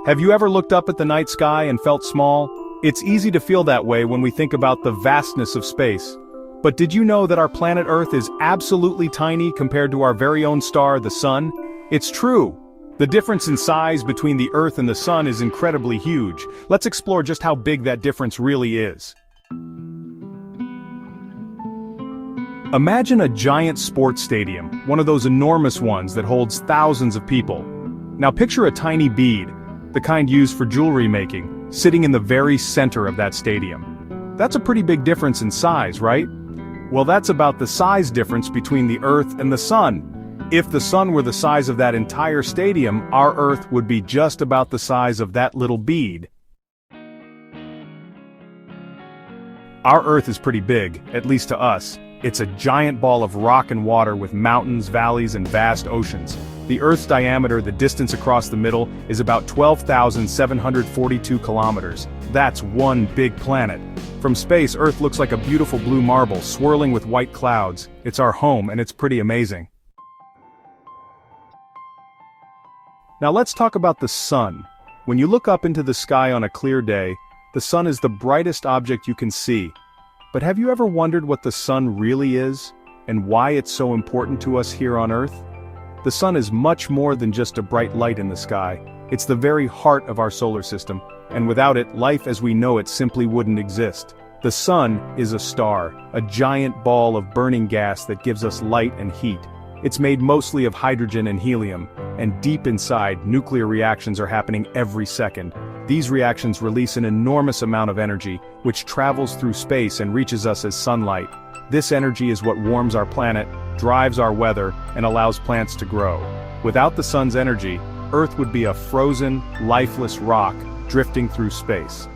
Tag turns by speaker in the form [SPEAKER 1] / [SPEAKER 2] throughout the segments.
[SPEAKER 1] Have you ever looked up at the night sky and felt small? It's easy to feel that way when we think about the vastness of space. But did you know that our planet Earth is absolutely tiny compared to our very own star, the Sun? It's true. The difference in size between the Earth and the Sun is incredibly huge. Let's explore just how big that difference really is. Imagine a giant sports stadium, one of those enormous ones that holds thousands of people. Now picture a tiny bead, the kind used for jewelry making, sitting in the very center of that stadium. That's a pretty big difference in size, right? Well, that's about the size difference between the Earth and the Sun. If the Sun were the size of that entire stadium, our Earth would be just about the size of that little bead. Our Earth is pretty big, at least to us. It's a giant ball of rock and water with mountains, valleys, and vast oceans. The Earth's diameter, the distance across the middle, is about 12,742 kilometers. That's one big planet. From space, Earth looks like a beautiful blue marble swirling with white clouds. It's our home, and it's pretty amazing. Now let's talk about the Sun. When you look up into the sky on a clear day, the Sun is the brightest object you can see. But have you ever wondered what the Sun really is, and why it's so important to us here on Earth? The Sun is much more than just a bright light in the sky. It's the very heart of our solar system, and without it, life as we know it simply wouldn't exist. The Sun is a star, a giant ball of burning gas that gives us light and heat. It's made mostly of hydrogen and helium, and deep inside, nuclear reactions are happening every second. These reactions release an enormous amount of energy, which travels through space and reaches us as sunlight. This energy is what warms our planet, drives our weather, and allows plants to grow. Without the Sun's energy, Earth would be a frozen, lifeless rock drifting through space.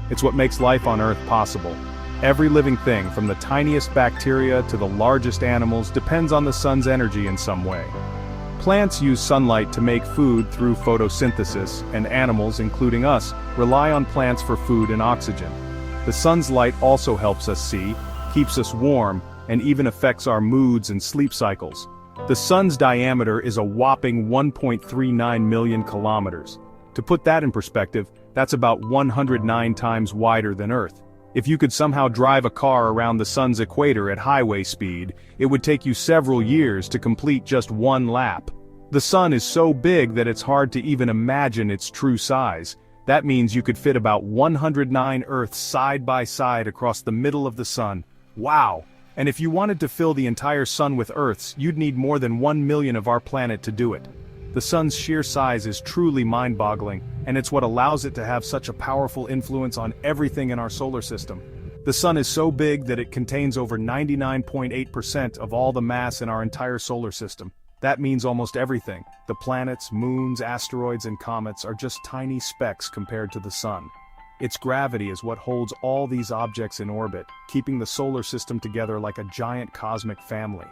[SPEAKER 1] It's what makes life on Earth possible. Every living thing, from the tiniest bacteria to the largest animals, depends on the Sun's energy in some way. Plants use sunlight to make food through photosynthesis, and animals, including us, rely on plants for food and oxygen. The Sun's light also helps us see, keeps us warm, and even affects our moods and sleep cycles. The Sun's diameter is a whopping 1.39 million kilometers. To put that in perspective, that's about 109 times wider than Earth. If you could somehow drive a car around the Sun's equator at highway speed, it would take you several years to complete just one lap. The Sun is so big that it's hard to even imagine its true size. That means you could fit about 109 Earths side by side across the middle of the Sun. Wow! And if you wanted to fill the entire Sun with Earths, you'd need more than 1 million of our planet to do it. The Sun's sheer size is truly mind-boggling, and it's what allows it to have such a powerful influence on everything in our solar system. The Sun is so big that it contains over 99.8% of all the mass in our entire solar system. That means almost everything. The planets, moons, asteroids, and comets are just tiny specks compared to the Sun. Its gravity is what holds all these objects in orbit, keeping the solar system together like a giant cosmic family.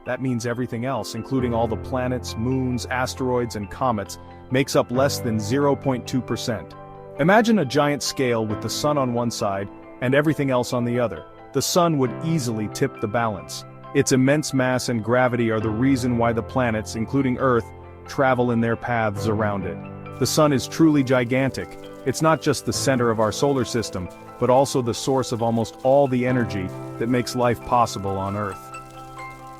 [SPEAKER 1] That means everything else, including all the planets, moons, asteroids, and comets, makes up less than 0.2%. Imagine a giant scale with the Sun on one side and everything else on the other. The Sun would easily tip the balance. Its immense mass and gravity are the reason why the planets, including Earth, travel in their paths around it. The Sun is truly gigantic. It's not just the center of our solar system, but also the source of almost all the energy that makes life possible on Earth.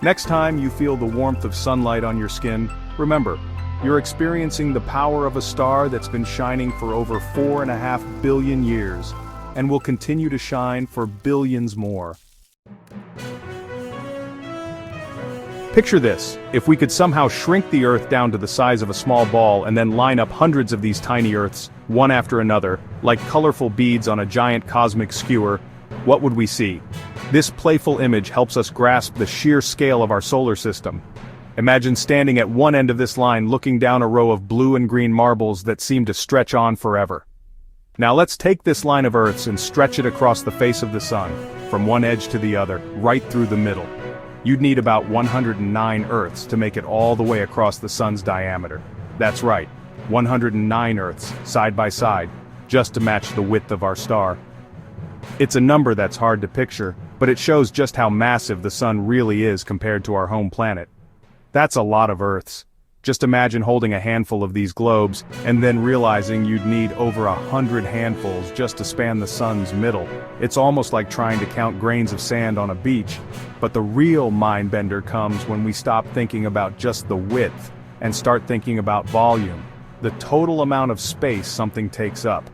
[SPEAKER 1] Next time you feel the warmth of sunlight on your skin, remember, you're experiencing the power of a star that's been shining for over 4.5 billion years, and will continue to shine for billions more. Picture this: if we could somehow shrink the Earth down to the size of a small ball and then line up hundreds of these tiny Earths, one after another, like colorful beads on a giant cosmic skewer, what would we see? This playful image helps us grasp the sheer scale of our solar system. Imagine standing at one end of this line looking down a row of blue and green marbles that seem to stretch on forever. Now let's take this line of Earths and stretch it across the face of the Sun, from one edge to the other, right through the middle. You'd need about 109 Earths to make it all the way across the Sun's diameter. That's right, 109 Earths, side by side, just to match the width of our star. It's a number that's hard to picture, but it shows just how massive the Sun really is compared to our home planet. That's a lot of Earths. Just imagine holding a handful of these globes, and then realizing you'd need over 100 handfuls just to span the sun's middle. It's almost like trying to count grains of sand on a beach. But the real mind-bender comes when we stop thinking about just the width, and start thinking about volume. The total amount of space something takes up.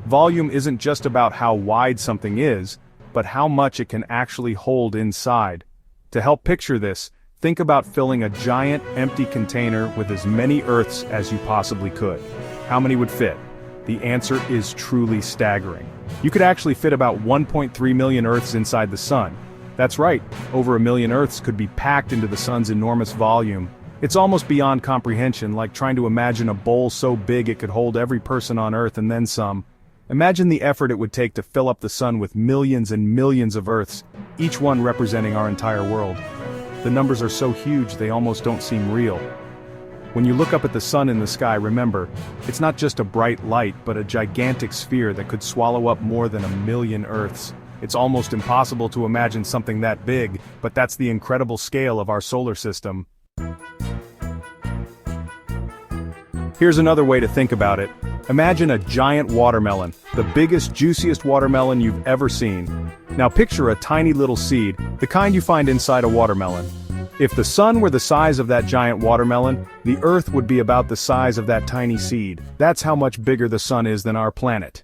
[SPEAKER 1] Volume isn't just about how wide something is, but how much it can actually hold inside. To help picture this, think about filling a giant, empty container with as many Earths as you possibly could. How many would fit? The answer is truly staggering. You could actually fit about 1.3 million Earths inside the sun. That's right, over 1 million Earths could be packed into the sun's enormous volume. It's almost beyond comprehension, like trying to imagine a bowl so big it could hold every person on Earth and then some. Imagine the effort it would take to fill up the sun with millions and millions of Earths, each one representing our entire world. The numbers are so huge they almost don't seem real. When you look up at the sun in the sky, remember, it's not just a bright light but a gigantic sphere that could swallow up more than 1 million Earths. It's almost impossible to imagine something that big, but that's the incredible scale of our solar system. Here's another way to think about it. Imagine a giant watermelon, the biggest, juiciest watermelon you've ever seen. Now picture a tiny little seed, the kind you find inside a watermelon. If the sun were the size of that giant watermelon, the Earth would be about the size of that tiny seed. That's how much bigger the sun is than our planet.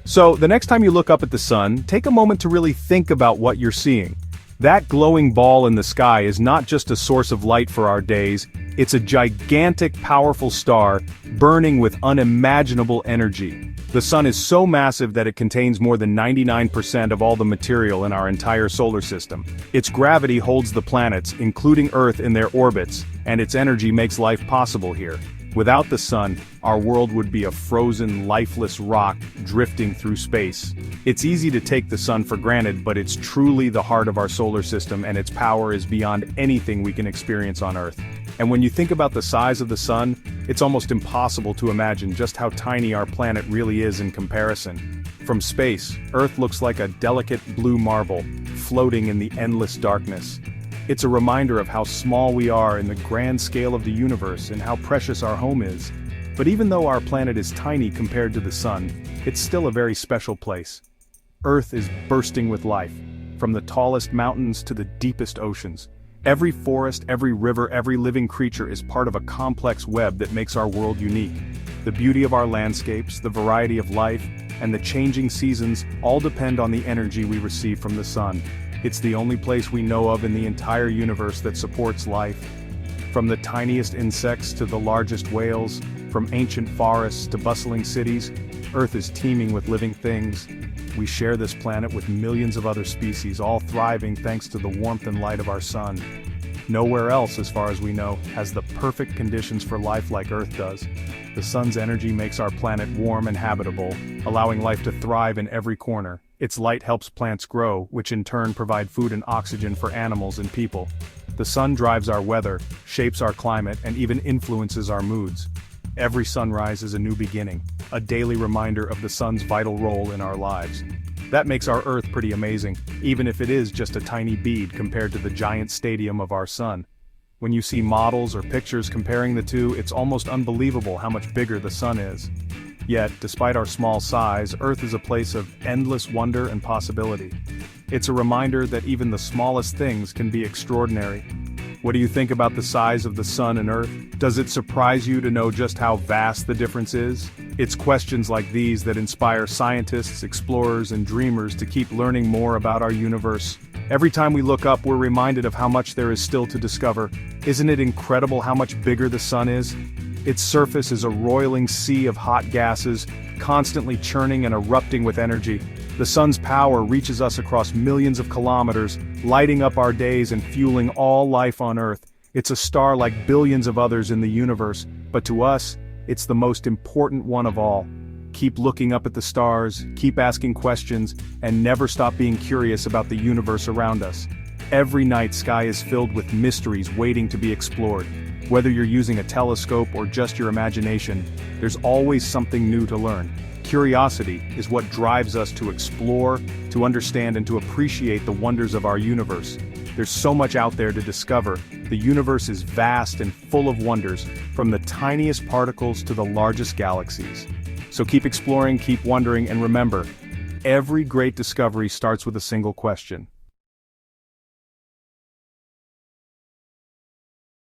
[SPEAKER 1] So, the next time you look up at the sun, take a moment to really think about what you're seeing. That glowing ball in the sky is not just a source of light for our days, it's a gigantic, powerful star, burning with unimaginable energy. The sun is so massive that it contains more than 99% of all the material in our entire solar system. Its gravity holds the planets, including Earth, in their orbits, and its energy makes life possible here. Without the sun, our world would be a frozen, lifeless rock drifting through space. It's easy to take the sun for granted, but it's truly the heart of our solar system, and its power is beyond anything we can experience on Earth. And when you think about the size of the sun, it's almost impossible to imagine just how tiny our planet really is in comparison. From space, Earth looks like a delicate blue marble, floating in the endless darkness. It's a reminder of how small we are in the grand scale of the universe and how precious our home is. But even though our planet is tiny compared to the sun, it's still a very special place. Earth is bursting with life, from the tallest mountains to the deepest oceans. Every forest, every river, every living creature is part of a complex web that makes our world unique. The beauty of our landscapes, the variety of life, and the changing seasons all depend on the energy we receive from the sun. It's the only place we know of in the entire universe that supports life. From the tiniest insects to the largest whales, from ancient forests to bustling cities, Earth is teeming with living things. We share this planet with millions of other species, all thriving thanks to the warmth and light of our sun. Nowhere else, as far as we know, has the perfect conditions for life like Earth does. The sun's energy makes our planet warm and habitable, allowing life to thrive in every corner. Its light helps plants grow, which in turn provide food and oxygen for animals and people. The sun drives our weather, shapes our climate, and even influences our moods. Every sunrise is a new beginning, a daily reminder of the sun's vital role in our lives. That makes our Earth pretty amazing, even if it is just a tiny bead compared to the giant stadium of our sun. When you see models or pictures comparing the two, it's almost unbelievable how much bigger the sun is. Yet, despite our small size, Earth is a place of endless wonder and possibility. It's a reminder that even the smallest things can be extraordinary. What do you think about the size of the sun and Earth? Does it surprise you to know just how vast the difference is? It's questions like these that inspire scientists, explorers, and dreamers to keep learning more about our universe. Every time we look up, we're reminded of how much there is still to discover. Isn't it incredible how much bigger the sun is? Its surface is a roiling sea of hot gases, constantly churning and erupting with energy. The sun's power reaches us across millions of kilometers, lighting up our days and fueling all life on Earth. It's a star like billions of others in the universe, but to us, it's the most important one of all. Keep looking up at the stars, keep asking questions, and never stop being curious about the universe around us. Every night sky is filled with mysteries waiting to be explored. Whether you're using a telescope or just your imagination, there's always something new to learn. Curiosity is what drives us to explore, to understand, and to appreciate the wonders of our universe. There's so much out there to discover. The universe is vast and full of wonders, from the tiniest particles to the largest galaxies. So keep exploring, keep wondering, and remember, every great discovery starts with a single question.